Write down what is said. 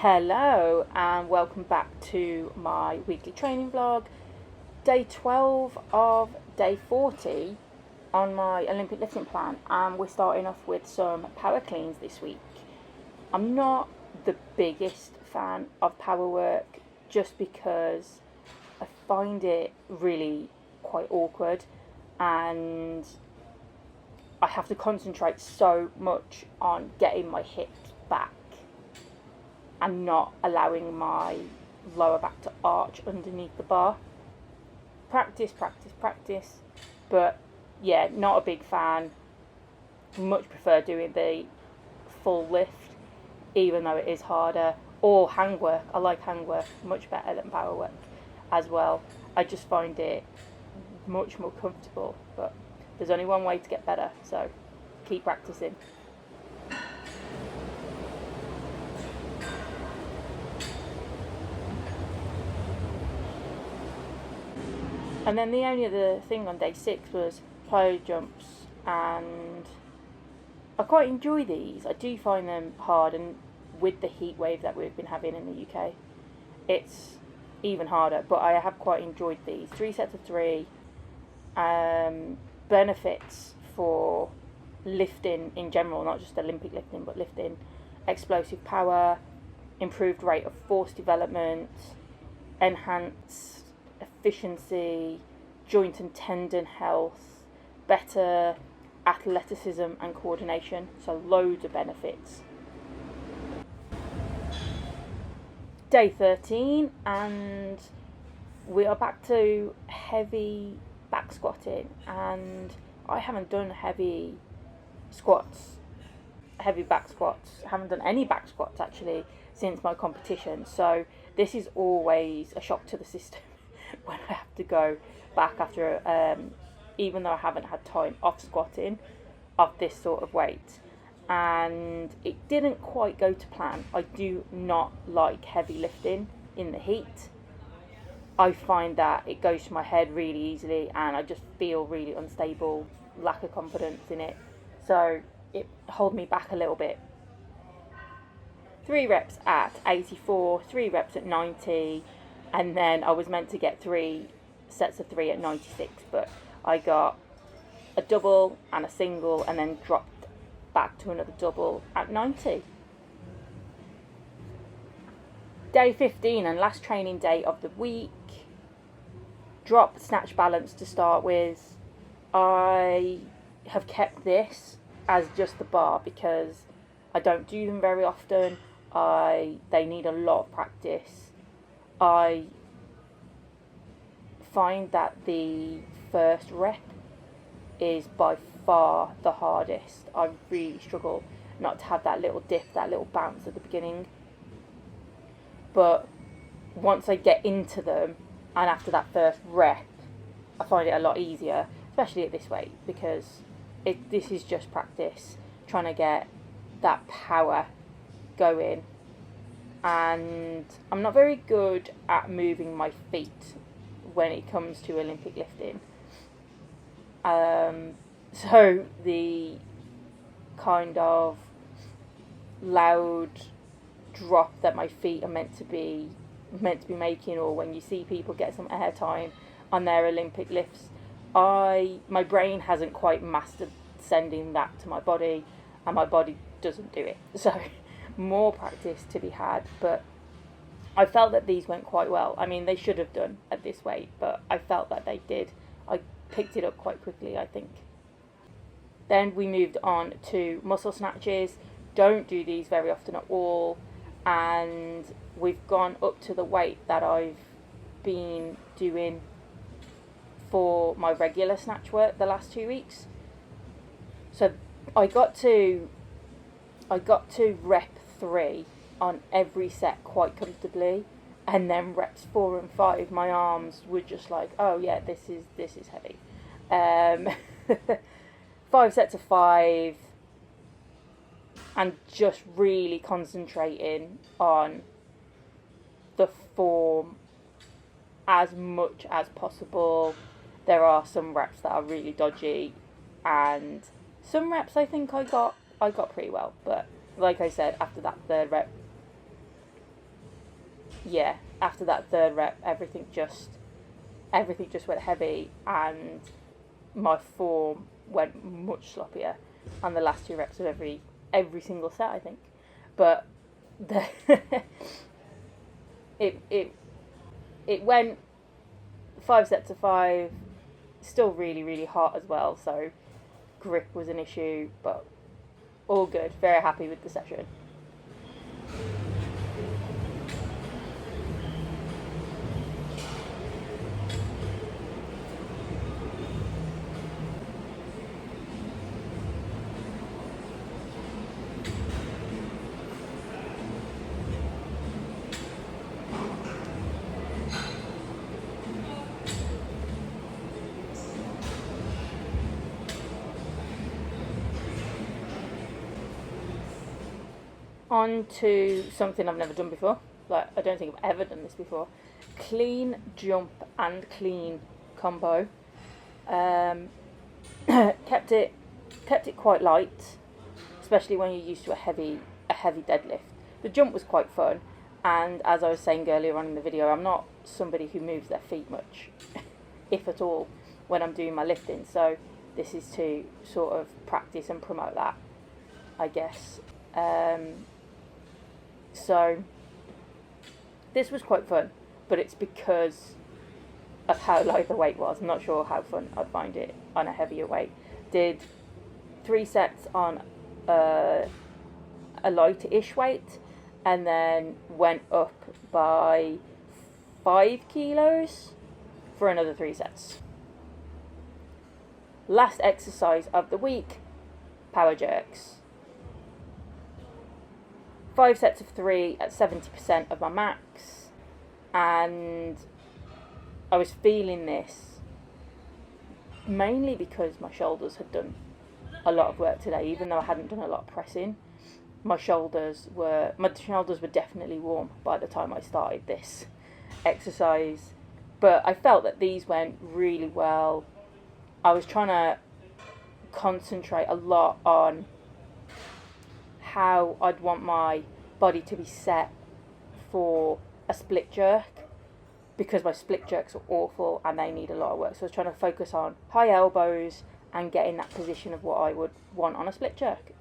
Hello and welcome back to my weekly training vlog, day 12 of day 40 on my Olympic lifting plan, and we're starting off with some power cleans this week. I'm not the biggest fan of power work just because I find it really quite awkward and I have to concentrate so much on getting my hips back and not allowing my lower back to arch underneath the bar. Practice, but yeah, not a big fan. Much prefer doing the full lift, even though it is harder. Or hang work. I like hang work much better than power work as well. I just find it much more comfortable, but there's only one way to get better, so keep practicing. And then the only other thing on day 6 was plyo jumps, and I quite enjoy these. I do find them hard, and with the heat wave that we've been having in the UK, it's even harder, but I have quite enjoyed these. 3 sets of 3, benefits for lifting in general, not just Olympic lifting, but lifting, explosive power, improved rate of force development, enhanced efficiency, joint and tendon health, better athleticism and coordination, so loads of benefits. Day 13, and we are back to heavy back squatting, and I haven't done heavy back squats, haven't done any back squats actually since my competition, so this is always a shock to the system when I have to go back after, even though I haven't had time off squatting of this sort of weight, and it didn't quite go to plan. I do not like heavy lifting in the heat. I find that it goes to my head really easily and I just feel really unstable, lack of confidence in it, so it held me back a little bit. 3 reps at 84, 3 reps at 90, and then I was meant to get 3 sets of 3 at 96, but I got a double and a single and then dropped back to another double at 90. Day 15 and last training day of the week. Drop snatch balance to start with. I have kept this as just the bar because I don't do them very often. They need a lot of practice. I find that the first rep is by far the hardest. I really struggle not to have that little dip, that little bounce at the beginning. But once I get into them, and after that first rep, I find it a lot easier, especially at this weight, because this is just practice, trying to get that power going. And I'm not very good at moving my feet when it comes to Olympic lifting. So the kind of loud drop that my feet are meant to be making, or when you see people get some airtime on their Olympic lifts, my brain hasn't quite mastered sending that to my body, and my body doesn't do it. So more practice to be had, but I felt that these went quite well. I mean, they should have done at this weight, but I felt that they did. I picked it up quite quickly, I think. Then we moved on to muscle snatches. Don't do these very often at all, and we've gone up to the weight that I've been doing for my regular snatch work the last 2 weeks. So I got to rep 3 on every set quite comfortably, and then reps 4 and 5 my arms were just like, oh yeah, this is heavy. 5 sets of 5, and just really concentrating on the form as much as possible. There are some reps that are really dodgy, and some reps I think I got pretty well, but like I said, after that third rep, yeah, after that third rep, everything just went heavy, and my form went much sloppier on the last 2 reps of every single set, I think. But the it went 5 sets of 5, still really, really hot as well, so grip was an issue, but all good. Very happy with the session. On to something I've never done before. Like, I don't think I've ever done this before. Clean jump and clean combo. Kept it quite light, especially when you're used to a heavy deadlift. The jump was quite fun, and as I was saying earlier on in the video, I'm not somebody who moves their feet much, if at all, when I'm doing my lifting. So this is to sort of practice and promote that, I guess. So this was quite fun, but it's because of how light the weight was. I'm not sure how fun I'd find it on a heavier weight. Did 3 sets on a lighter-ish weight, and then went up by 5 kilos for another 3 sets. Last exercise of the week, power jerks. 5 sets of 3 at 70% of my max, and I was feeling this mainly because my shoulders had done a lot of work today. Even though I hadn't done a lot of pressing, my shoulders were definitely warm by the time I started this exercise. But I felt that these went really well. I was trying to concentrate a lot on how I'd want my body to be set for a split jerk, because my split jerks are awful and they need a lot of work. So I was trying to focus on high elbows and getting that position of what I would want on a split jerk.